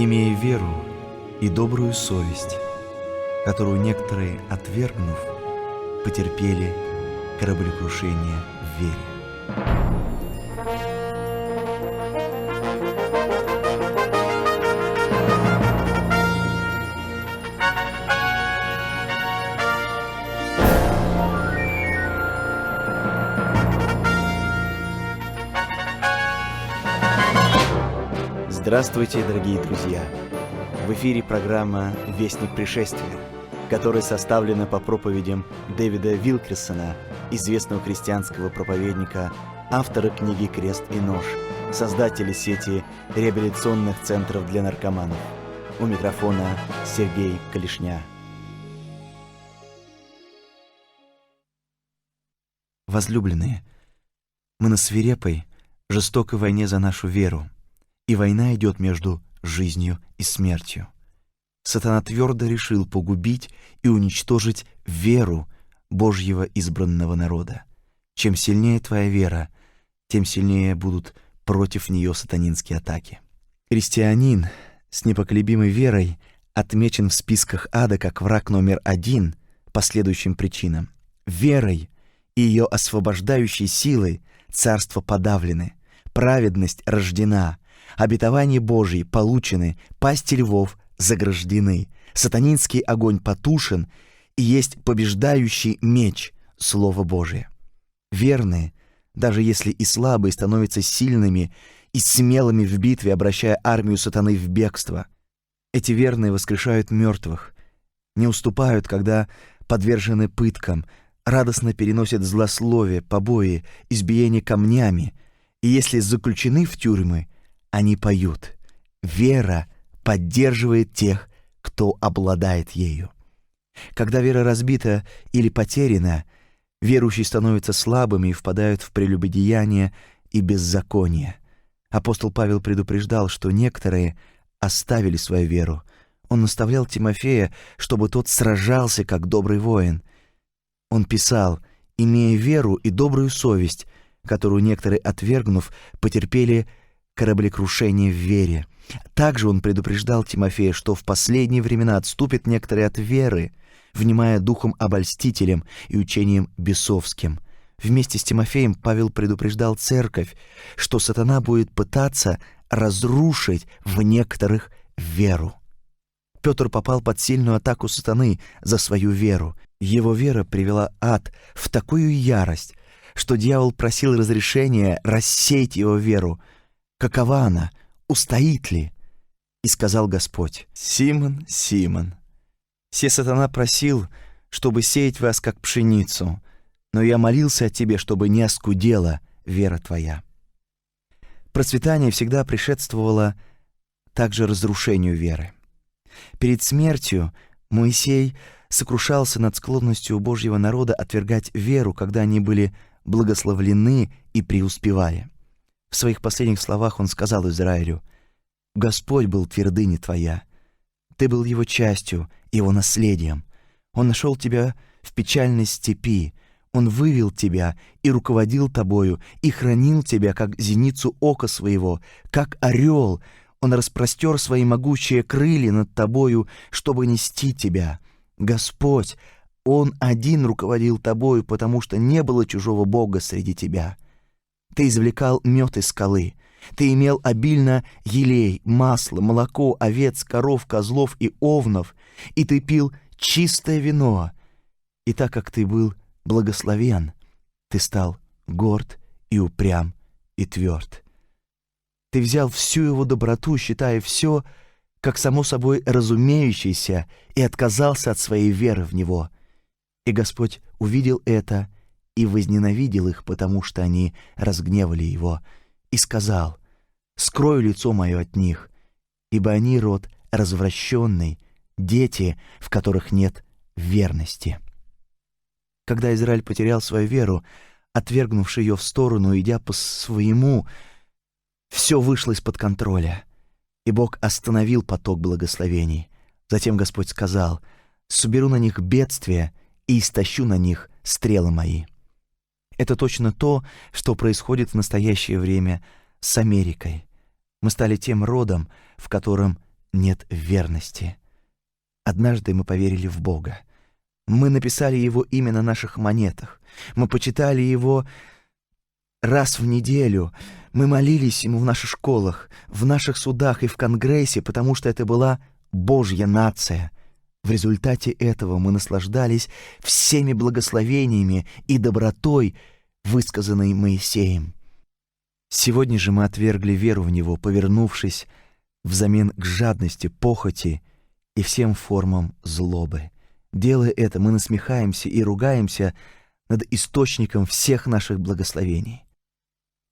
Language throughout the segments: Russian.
имея веру и добрую совесть, которую некоторые, отвергнув, потерпели кораблекрушение в вере. Здравствуйте, дорогие друзья! В эфире программа «Вестник пришествия», которая составлена по проповедям Дэвида Вилкерсона, известного христианского проповедника, автора книги «Крест и нож», создателя сети реабилитационных центров для наркоманов. У микрофона Сергей Калишня. Возлюбленные, мы на свирепой, жестокой войне за нашу веру, и война идет между жизнью и смертью. Сатана твердо решил погубить и уничтожить веру Божьего избранного народа. Чем сильнее твоя вера, тем сильнее будут против нее сатанинские атаки. Христианин с непоколебимой верой отмечен в списках ада как враг номер 1 по следующим причинам. Верой и ее освобождающей силой царства подавлены, праведность рождена, обетования Божьи получены, пасти львов заграждены, сатанинский огонь потушен, и есть побеждающий меч Слово Божие. Верные, даже если и слабые, становятся сильными и смелыми в битве, обращая армию сатаны в бегство. Эти верные воскрешают мертвых, не уступают, когда подвержены пыткам, радостно переносят злословие, побои, избиение камнями, и если заключены в тюрьмы, они поют. Вера поддерживает тех, кто обладает ею. Когда вера разбита или потеряна, верующие становятся слабыми и впадают в прелюбодеяние и беззаконие. Апостол Павел предупреждал, что некоторые оставили свою веру. Он наставлял Тимофея, чтобы тот сражался как добрый воин. Он писал: «Имея веру и добрую совесть, которую некоторые, отвергнув, потерпели кораблекрушение в вере». Также он предупреждал Тимофея, что в последние времена отступят некоторые от веры, внимая духом обольстителям и учением бесовским. Вместе с Тимофеем Павел предупреждал церковь, что сатана будет пытаться разрушить в некоторых веру. Петр попал под сильную атаку сатаны за свою веру. Его вера привела ад в такую ярость, что дьявол просил разрешения рассеять его веру. Какова она? Устоит ли? И сказал Господь: «Симон, Симон, се сатана просил, чтобы сеять вас как пшеницу, но я молился о тебе, чтобы не оскудела вера твоя». Процветание всегда предшествовало также разрушению веры. Перед смертью Моисей сокрушался над склонностью Божьего народа отвергать веру, когда они были благословлены и преуспевали. В своих последних словах он сказал Израилю: «Господь был твердыня твоя, ты был его частью, его наследием. Он нашел тебя в печальной степи, он вывел тебя и руководил тобою, и хранил тебя, как зеницу ока своего, как орел. Он распростер свои могучие крылья над тобою, чтобы нести тебя. Господь, Он один руководил тобою, потому что не было чужого Бога среди тебя. Ты извлекал мед из скалы, ты имел обильно елей, масло, молоко, овец, коров, козлов и овнов, и ты пил чистое вино. И так как ты был благословен, ты стал горд и упрям и тверд. Ты взял всю его доброту, считая все как само собой разумеющееся, и отказался от своей веры в него. И Господь увидел это и возненавидел их, потому что они разгневали его, и сказал: «Скрою лицо мое от них, ибо они род развращенный, дети, в которых нет верности». Когда Израиль потерял свою веру, отвергнувши ее в сторону, идя по своему, все вышло из-под контроля, и Бог остановил поток благословений. Затем Господь сказал: «Соберу на них бедствия и истощу на них стрелы мои». Это точно то, что происходит в настоящее время с Америкой. Мы стали тем родом, в котором нет верности. Однажды мы поверили в Бога. Мы написали Его имя на наших монетах. Мы почитали Его раз в неделю. Мы молились Ему в наших школах, в наших судах и в Конгрессе, потому что это была Божья нация. В результате этого мы наслаждались всеми благословениями и добротой, высказанной Моисеем. Сегодня же мы отвергли веру в Него, повернувшись взамен к жадности, похоти и всем формам злобы. Делая это, мы насмехаемся и ругаемся над источником всех наших благословений.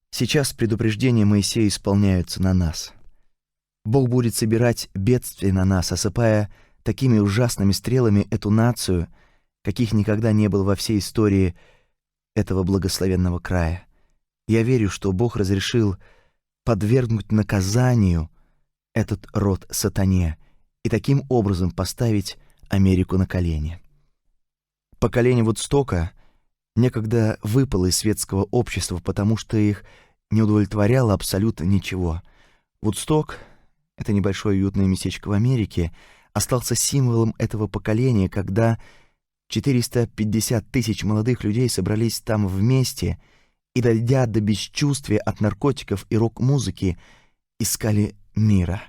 Сейчас предупреждения Моисея исполняются на нас. Бог будет собирать бедствия на нас, осыпая такими ужасными стрелами эту нацию, каких никогда не было во всей истории этого благословенного края. Я верю, что Бог разрешил подвергнуть наказанию этот род сатане и таким образом поставить Америку на колени. Поколение Вудстока некогда выпало из светского общества, потому что их не удовлетворяло абсолютно ничего. Вудсток — это небольшое уютное местечко в Америке, остался символом этого поколения, когда 450 тысяч молодых людей собрались там вместе и, дойдя до бесчувствия от наркотиков и рок-музыки, искали мира.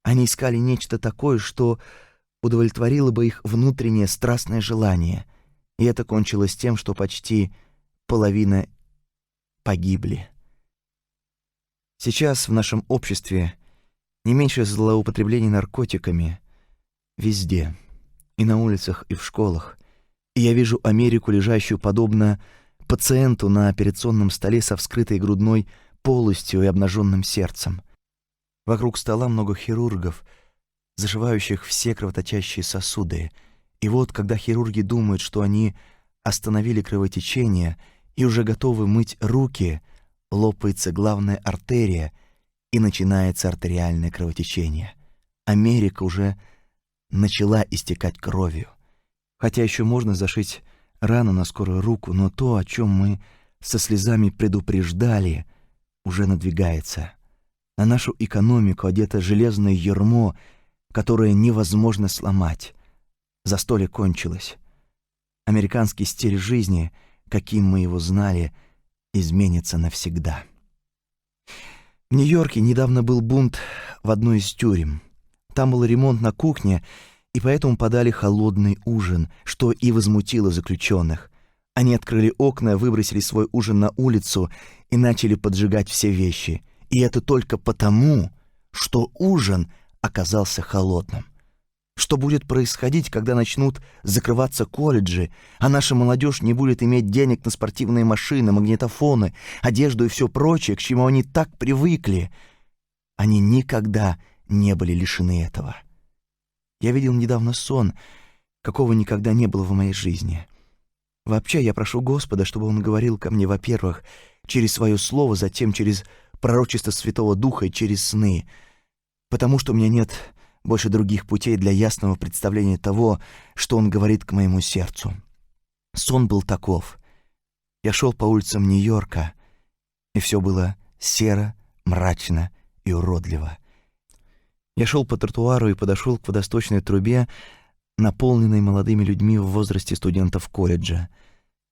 Они искали нечто такое, что удовлетворило бы их внутреннее страстное желание, и это кончилось тем, что почти половина погибли. Сейчас в нашем обществе не меньше злоупотреблений наркотиками везде, и на улицах, и в школах, и я вижу Америку, лежащую подобно пациенту на операционном столе со вскрытой грудной полостью и обнаженным сердцем. Вокруг стола много хирургов, зашивающих все кровоточащие сосуды. И вот, когда хирурги думают, что они остановили кровотечение и уже готовы мыть руки, лопается главная артерия и начинается артериальное кровотечение. Америка уже начала истекать кровью. Хотя еще можно зашить рану на скорую руку, но то, о чем мы со слезами предупреждали, уже надвигается. На нашу экономику одето железное ярмо, которое невозможно сломать. Застолье кончилось. Американский стиль жизни, каким мы его знали, изменится навсегда. В Нью-Йорке недавно был бунт в одной из тюрем. Там был ремонт на кухне, и поэтому подали холодный ужин, что и возмутило заключенных. Они открыли окна, выбросили свой ужин на улицу и начали поджигать все вещи. И это только потому, что ужин оказался холодным. Что будет происходить, когда начнут закрываться колледжи, а наша молодежь не будет иметь денег на спортивные машины, магнитофоны, одежду и все прочее, к чему они так привыкли? Они никогда не были лишены этого. Я видел недавно сон, какого никогда не было в моей жизни. Вообще, я прошу Господа, чтобы Он говорил ко мне, во-первых, через свое слово, затем через пророчество Святого Духа и через сны, потому что у меня нет больше других путей для ясного представления того, что Он говорит к моему сердцу. Сон был таков. Я шел по улицам Нью-Йорка, и все было серо, мрачно и уродливо. Я шел по тротуару и подошел к водосточной трубе, наполненной молодыми людьми в возрасте студентов колледжа.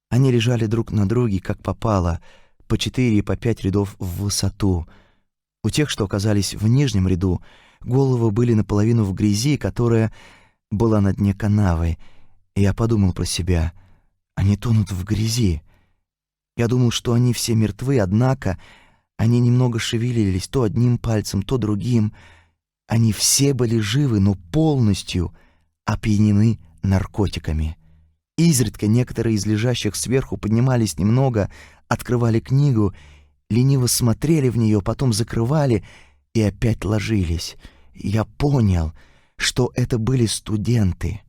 Они лежали друг на друге, как попало, по 4 и по 5 рядов в высоту. У тех, что оказались в нижнем ряду, головы были наполовину в грязи, которая была на дне канавы. И я подумал про себя: они тонут в грязи. Я думал, что они все мертвы, однако они немного шевелились то одним пальцем, то другим. Они все были живы, но полностью опьянены наркотиками. Изредка некоторые из лежащих сверху поднимались немного, открывали книгу, лениво смотрели в нее, потом закрывали и опять ложились. Я понял, что это были студенты.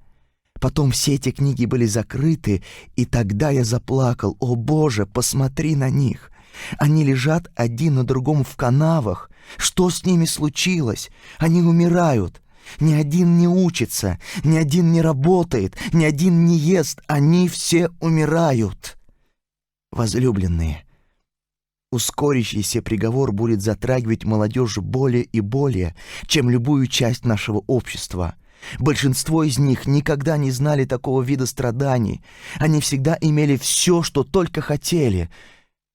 Потом все эти книги были закрыты, и тогда я заплакал. «О, Боже, посмотри на них! Они лежат один на другом в канавах. Что с ними случилось? Они умирают. Ни один не учится, ни один не работает, ни один не ест. Они все умирают». Возлюбленные, Ускорящийся приговор будет затрагивать молодежь более и более, чем любую часть нашего общества. Большинство из них никогда не знали такого вида страданий. Они всегда имели все, что только хотели.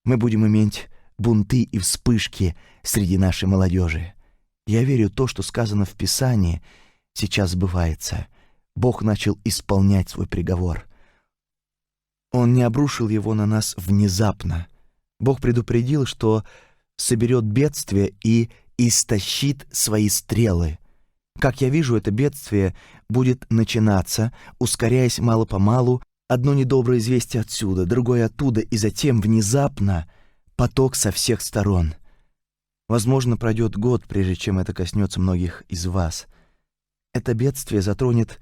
Мы будем иметь бунты и вспышки среди нашей молодежи. Я верю, то, что сказано в Писании, сейчас сбывается. Бог начал исполнять свой приговор. Он не обрушил его на нас внезапно. Бог предупредил, что соберет бедствие и истощит свои стрелы. Как я вижу, это бедствие будет начинаться, ускоряясь мало-помалу, одно недоброе известие отсюда, другое оттуда, и затем внезапно поток со всех сторон. Возможно, пройдет год, прежде чем это коснется многих из вас. Это бедствие затронет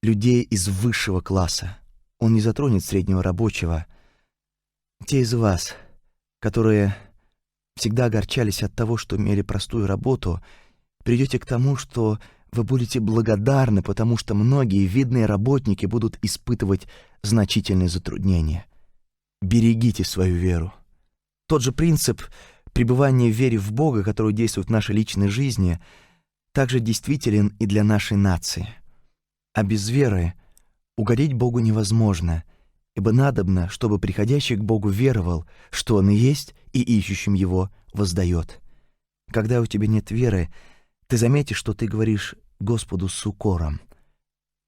людей из высшего класса. Он не затронет среднего рабочего. Те из вас, которые всегда огорчались от того, что имели простую работу, придете к тому, что вы будете благодарны, потому что многие видные работники будут испытывать значительные затруднения. Берегите свою веру. Тот же принцип пребывания в вере в Бога, который действует в нашей личной жизни, также действителен и для нашей нации. А без веры угодить Богу невозможно, ибо надобно, чтобы приходящий к Богу веровал, что Он и есть, и ищущим Его воздает. Когда у тебя нет веры, ты заметишь, что ты говоришь Господу с укором.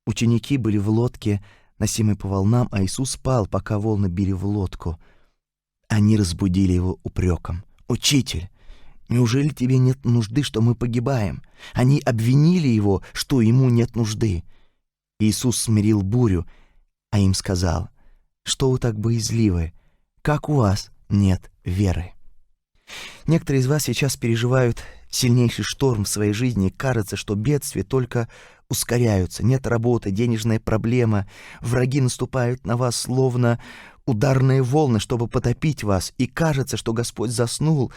Ученики были в лодке, носимой по волнам, а Иисус спал, пока волны били в лодку. Они разбудили Его упреком. «Учитель, неужели тебе нет нужды, что мы погибаем?» Они обвинили Его, что Ему нет нужды. Иисус смирил бурю, а им сказал: «Что вы так боязливы? Как у вас нет веры?» Некоторые из вас сейчас переживают сильнейший шторм в своей жизни, и кажется, что бедствия только ускоряются. Нет работы, денежная проблема, враги наступают на вас словно ударные волны, чтобы потопить вас, и кажется, что Господь заснул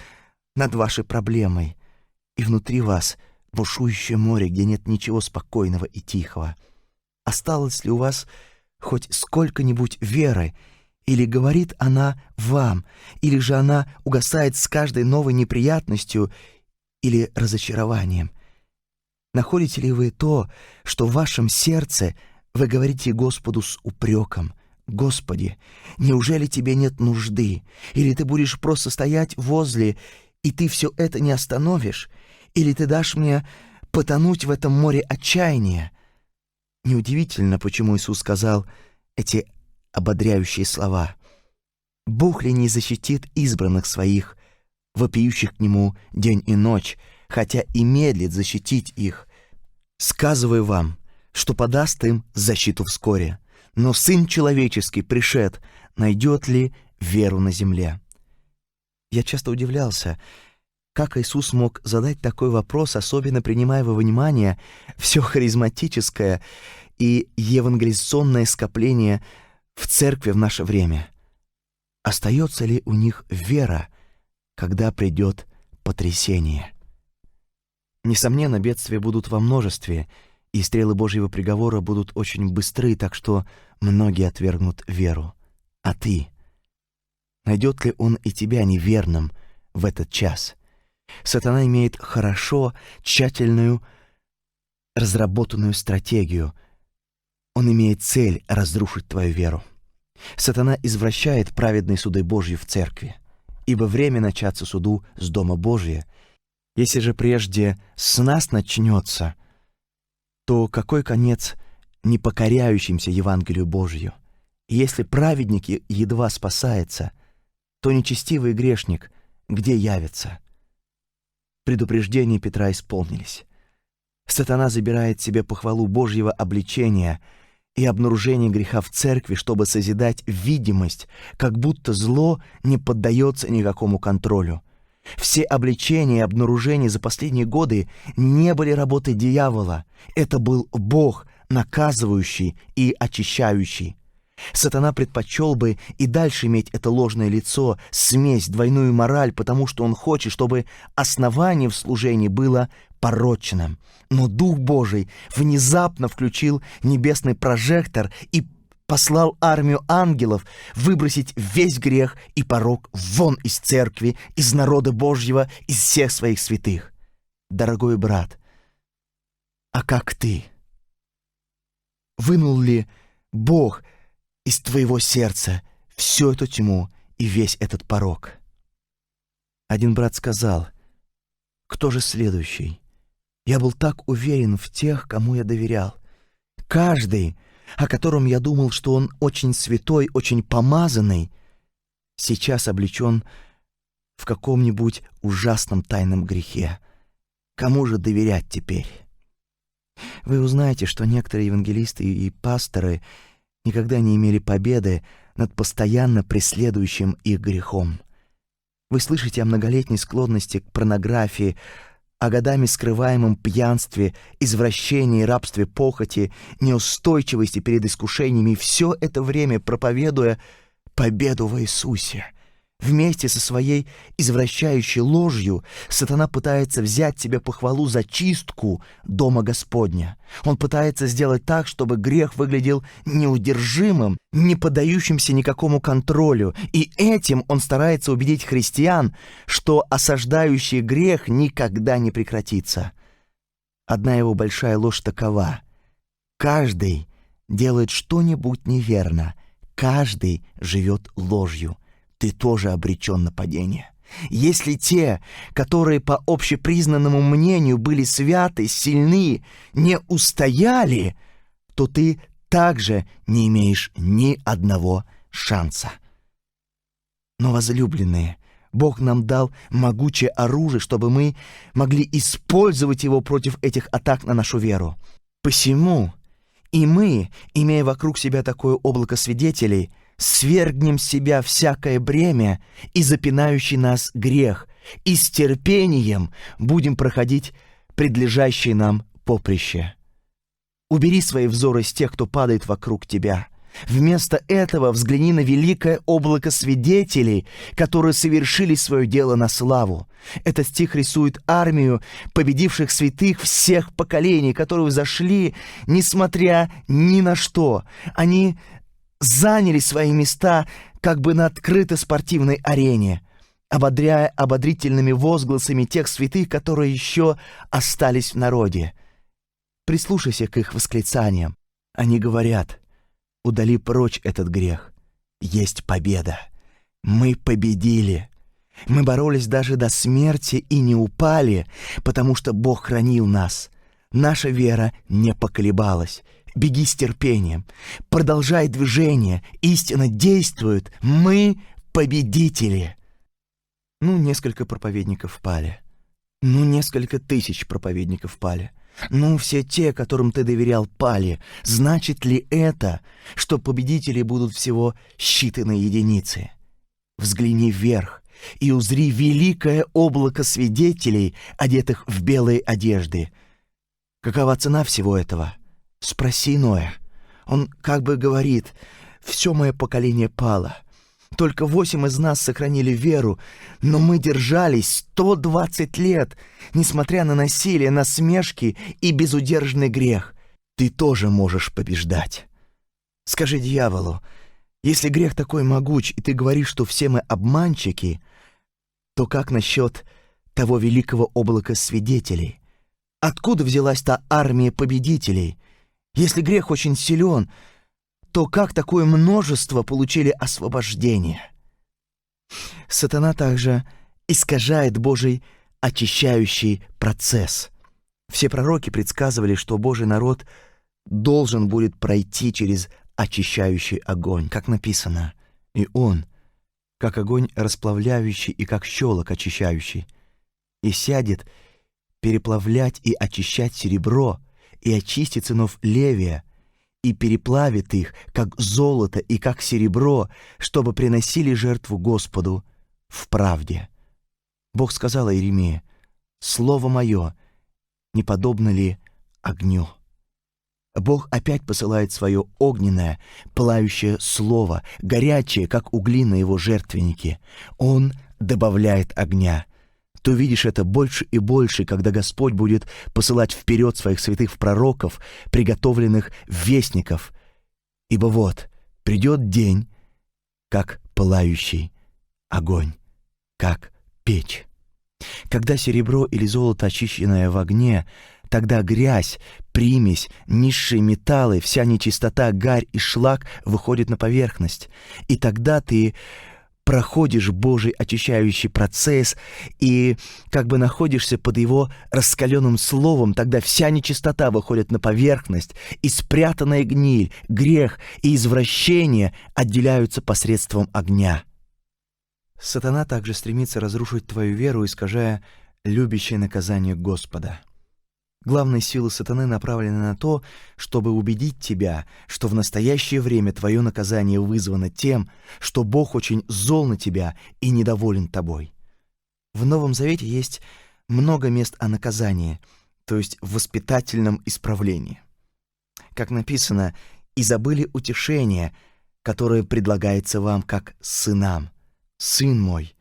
над вашей проблемой, и внутри вас бушующее море, где нет ничего спокойного и тихого. Осталось ли у вас хоть сколько-нибудь веры, или говорит она вам, или же она угасает с каждой новой неприятностью или разочарованием? Находите ли вы то, что в вашем сердце вы говорите Господу с упреком: «Господи, неужели тебе нет нужды?» Или ты будешь просто стоять возле, и ты все это не остановишь? Или ты дашь мне потонуть в этом море отчаяния? Неудивительно, почему Иисус сказал эти ободряющие слова. Бог ли не защитит избранных своих, вопиющих к Нему день и ночь, хотя и медлит защитить их? Сказываю вам, что подаст им защиту вскоре. Но Сын Человеческий, пришед, найдет ли веру на земле? Я часто удивлялся, как Иисус мог задать такой вопрос, особенно принимая во внимание все харизматическое и евангелизационное скопление в церкви в наше время. Остается ли у них вера, когда придет потрясение? Несомненно, бедствия будут во множестве, и стрелы Божьего приговора будут очень быстры, так что многие отвергнут веру. А ты? Найдет ли он и тебя неверным в этот час? Сатана имеет хорошо, тщательную, разработанную стратегию. Он имеет цель разрушить твою веру. Сатана извращает праведные суды Божьи в церкви, ибо время начаться суду с дома Божия. Если же прежде с нас начнется, то какой конец непокоряющимся Евангелию Божию? И если праведник едва спасается, то нечестивый грешник где явится? Предупреждения Петра исполнились. Сатана забирает себе похвалу Божьего обличения и обнаружения греха в церкви, чтобы созидать видимость, как будто зло не поддается никакому контролю. Все обличения и обнаружения за последние годы не были работой дьявола. Это был Бог, наказывающий и очищающий. Сатана предпочел бы и дальше иметь это ложное лицо, смесь, двойную мораль, потому что он хочет, чтобы основание в служении было порочным. Но Дух Божий внезапно включил небесный прожектор и послал армию ангелов выбросить весь грех и порок вон из церкви, из народа Божьего, из всех своих святых. Дорогой брат, а как ты? Вынул ли Бог из твоего сердца всю эту тьму и весь этот порок? Один брат сказал: «Кто же следующий? Я был так уверен в тех, кому я доверял. Каждый, о котором я думал, что он очень святой, очень помазанный, сейчас облечен в каком-нибудь ужасном тайном грехе. Кому же доверять теперь?» Вы узнаете, что некоторые евангелисты и пасторы никогда не имели победы над постоянно преследующим их грехом. Вы слышите о многолетней склонности к порнографии, о годами скрываемом пьянстве, извращении, рабстве похоти, неустойчивости перед искушениями, и все это время проповедуя победу во Иисусе. Вместе со своей извращающей ложью сатана пытается взять себе похвалу за чистку дома Господня. Он пытается сделать так, чтобы грех выглядел неудержимым, не поддающимся никакому контролю, и этим он старается убедить христиан, что осаждающий грех никогда не прекратится. Одна его большая ложь такова: каждый делает что-нибудь неверно, каждый живет ложью. Ты тоже обречен на падение. Если те, которые по общепризнанному мнению были святы, сильны, не устояли, то ты также не имеешь ни одного шанса. Но, возлюбленные, Бог нам дал могучее оружие, чтобы мы могли использовать его против этих атак на нашу веру. Посему и мы, имея вокруг себя такое облако свидетелей, свергнем с себя всякое бремя и запинающий нас грех, и с терпением будем проходить предлежащее нам поприще. Убери свои взоры с тех, кто падает вокруг тебя. Вместо этого взгляни на великое облако свидетелей, которые совершили свое дело на славу. Этот стих рисует армию победивших святых всех поколений, которые взошли, несмотря ни на что. Они заняли свои места как бы на открытой спортивной арене, ободряя ободрительными возгласами тех святых, которые еще остались в народе. Прислушайся к их восклицаниям. Они говорят: «Удали прочь этот грех. Есть победа. Мы победили. Мы боролись даже до смерти и не упали, потому что Бог хранил нас. Наша вера не поколебалась. Беги с терпением, продолжай движение, истина действует, мы победители». Несколько проповедников пали. Несколько тысяч проповедников пали. Все те, которым ты доверял, пали. Значит ли это, что победители будут всего считанные единицы? Взгляни вверх и узри великое облако свидетелей, одетых в белые одежды. Какова цена всего этого? Спроси Ноя. Он как бы говорит: «Все мое поколение пало. Только 8 из нас сохранили веру, но мы держались 120 лет, несмотря на насилие, насмешки и безудержный грех. Ты тоже можешь побеждать». Скажи дьяволу: если грех такой могуч, и ты говоришь, что все мы обманщики, то как насчет того великого облака свидетелей? Откуда взялась та армия победителей? Если грех очень силен, то как такое множество получили освобождение? Сатана также искажает Божий очищающий процесс. Все пророки предсказывали, что Божий народ должен будет пройти через очищающий огонь, как написано: «И он, как огонь расплавляющий и как щелок очищающий, и сядет переплавлять и очищать серебро, и очистит сынов Левия, и переплавит их, как золото и как серебро, чтобы приносили жертву Господу в правде». Бог сказал Иеремии: «Слово мое не подобно ли огню?» Бог опять посылает свое огненное, пылающее слово, горячее, как угли на его жертвеннике. Он добавляет огня. Ты увидишь это больше и больше, когда Господь будет посылать вперед своих святых пророков, приготовленных вестников. Ибо вот, Придет день, как пылающий огонь, как печь. Когда серебро или золото, очищенное в огне, тогда грязь, примесь, низшие металлы, вся нечистота, гарь и шлак выходят на поверхность. И тогда ты проходишь Божий очищающий процесс и как бы находишься под Его раскаленным словом, тогда вся нечистота выходит на поверхность, и спрятанная гниль, грех и извращение отделяются посредством огня. Сатана также стремится разрушить твою веру, искажая любящее наказание Господа. Главные силы сатаны направлены на то, чтобы убедить тебя, что в настоящее время твое наказание вызвано тем, что Бог очень зол на тебя и недоволен тобой. В Новом Завете есть много мест о наказании, то есть в воспитательном исправлении. Как написано, «И забыли утешение, которое предлагается вам как сынам. Сын мой,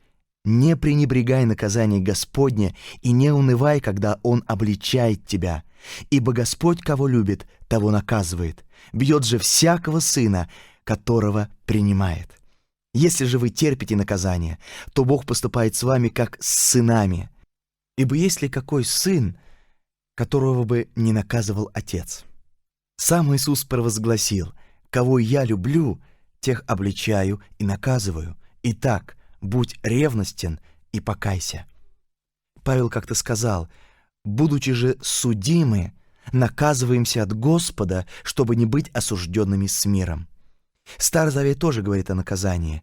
не пренебрегай наказание Господне и не унывай, когда Он обличает тебя, ибо Господь, кого любит, того наказывает, бьет же всякого сына, которого принимает. Если же вы терпите наказание, то Бог поступает с вами, как с сынами. Ибо есть ли какой сын, которого бы не наказывал отец? Сам Иисус провозгласил: «Кого я люблю, тех обличаю и наказываю. Итак, будь ревностен и покайся». Павел как-то сказал: «Будучи же судимы, наказываемся от Господа, чтобы не быть осужденными с миром». Старый Завет тоже говорит о наказании.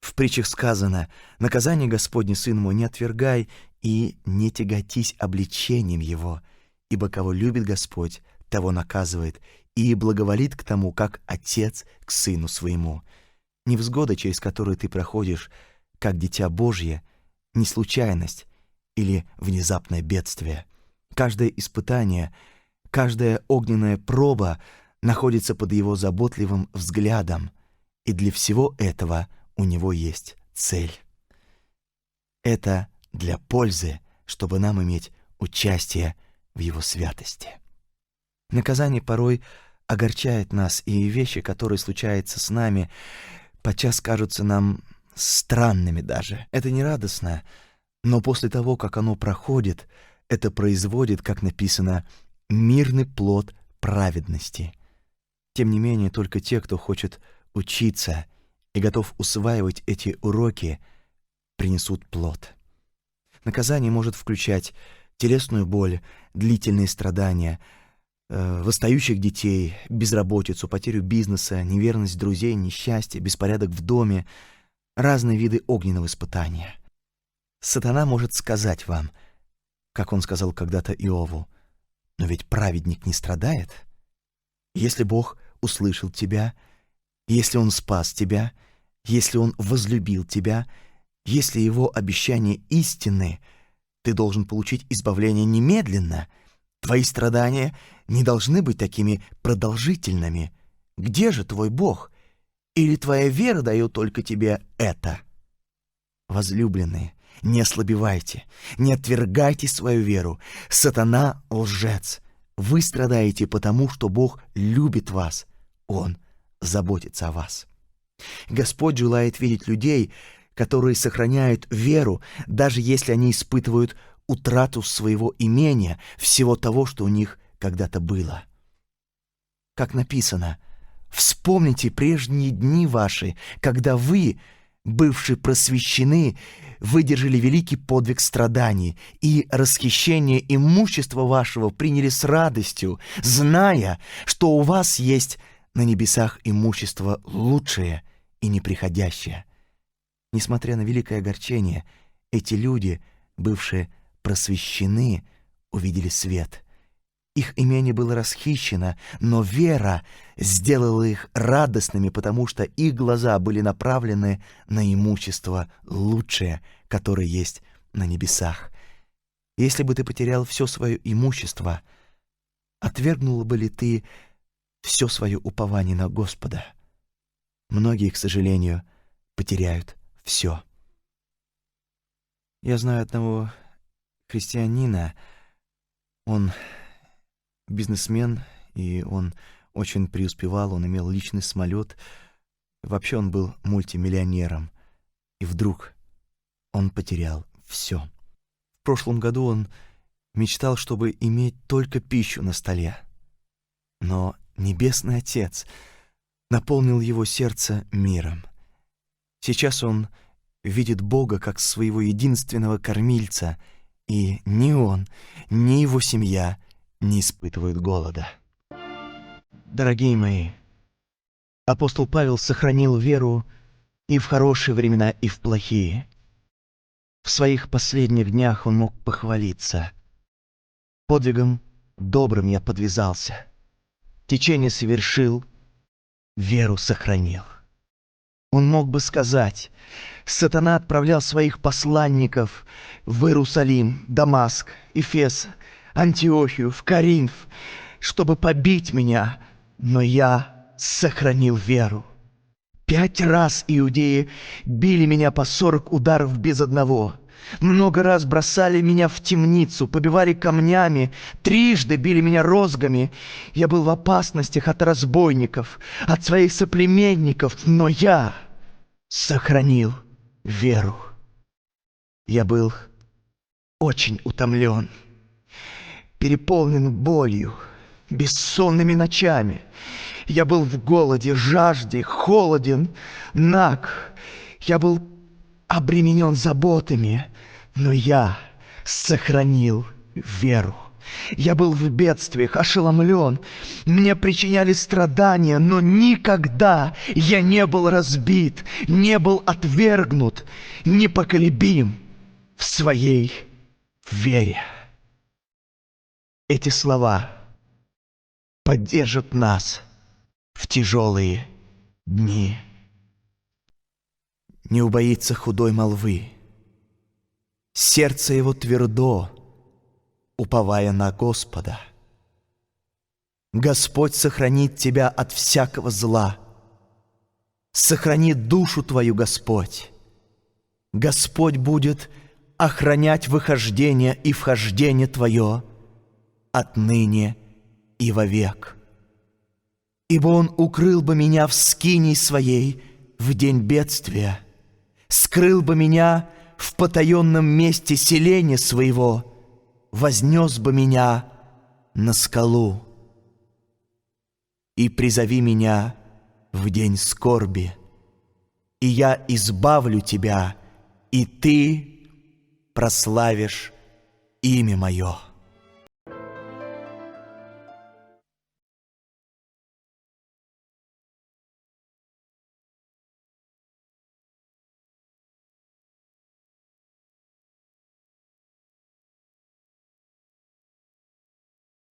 В притчах сказано: «Наказание Господне, сын мой, не отвергай и не тяготись обличением его, ибо кого любит Господь, того наказывает, и благоволит к тому, как отец к сыну своему». Невзгода, через которую ты проходишь, как дитя Божье, не случайность или внезапное бедствие. Каждое испытание, каждая огненная проба находится под Его заботливым взглядом, и для всего этого у Него есть цель. Это для пользы, чтобы нам иметь участие в Его святости. Наказание порой огорчает нас, и вещи, которые случаются с нами, подчас кажутся нам странными даже. Это не радостно, но после того, как оно проходит, это производит, как написано, мирный плод праведности. Тем не менее, только те, кто хочет учиться и готов усваивать эти уроки, принесут плод. Наказание может включать телесную боль, длительные страдания, восстающих детей, безработицу, потерю бизнеса, неверность друзей, несчастье, беспорядок в доме, разные виды огненного испытания. Сатана может сказать вам, как он сказал когда-то Иову: «Но ведь праведник не страдает. Если Бог услышал тебя, если Он спас тебя, если Он возлюбил тебя, если Его обещания истинны, ты должен получить избавление немедленно. Твои страдания не должны быть такими продолжительными. Где же твой Бог? Или твоя вера дает только тебе это?» Возлюбленные, не ослабевайте, не отвергайте свою веру. Сатана — лжец. Вы страдаете потому, что Бог любит вас. Он заботится о вас. Господь желает видеть людей, которые сохраняют веру, даже если они испытывают утрату своего имения, всего того, что у них когда-то было. Как написано: «Вспомните прежние дни ваши, когда вы, бывшие просвещены, выдержали великий подвиг страданий и расхищение имущества вашего приняли с радостью, зная, что у вас есть на небесах имущество лучшее и неприходящее». Несмотря на великое огорчение, эти люди, бывшие просвещены, увидели свет. Их имение было расхищено, но вера сделала их радостными, потому что их глаза были направлены на имущество лучшее, которое есть на небесах. Если бы ты потерял все свое имущество, отвергнул бы ли ты все свое упование на Господа? Многие, к сожалению, потеряют все. Я знаю одного христианина, он бизнесмен, и он очень преуспевал, он имел личный самолет. Вообще он был мультимиллионером. И вдруг он потерял все. В прошлом году он мечтал, чтобы иметь только пищу на столе. Но Небесный Отец наполнил его сердце миром. Сейчас он видит Бога как своего единственного кормильца, и ни он, ни его семья не испытывают голода. Дорогие мои, апостол Павел сохранил веру и в хорошие времена, и в плохие. В своих последних днях он мог похвалиться: подвигом добрым я подвязался, течение совершил, веру сохранил. Он мог бы сказать: сатана отправлял своих посланников в Иерусалим, Дамаск, Эфес, Антиохию, в Коринф, чтобы побить меня, но я сохранил веру. 5 раз иудеи били меня по 40 ударов без одного. Много раз бросали меня в темницу, побивали камнями, 3 били меня розгами. Я был в опасностях от разбойников, от своих соплеменников, но я сохранил веру. Я был очень утомлен, переполнен болью, бессонными ночами. Я был в голоде, жажде, холоден, наг. Я был обременен заботами, но я сохранил веру. Я был в бедствиях, ошеломлен. Мне причиняли страдания, но никогда я не был разбит, не был отвергнут, непоколебим в своей вере. Эти слова поддержат нас в тяжелые дни. Не убоится худой молвы, сердце его твердо, уповая на Господа. Господь сохранит тебя от всякого зла, сохранит душу твою Господь. Господь будет охранять выхождение и вхождение твое отныне и вовек. Ибо Он укрыл бы меня в скинии своей в день бедствия, скрыл бы меня в потаенном месте селения своего, вознес бы меня на скалу. И призови меня в день скорби, и я избавлю тебя, и ты прославишь имя мое.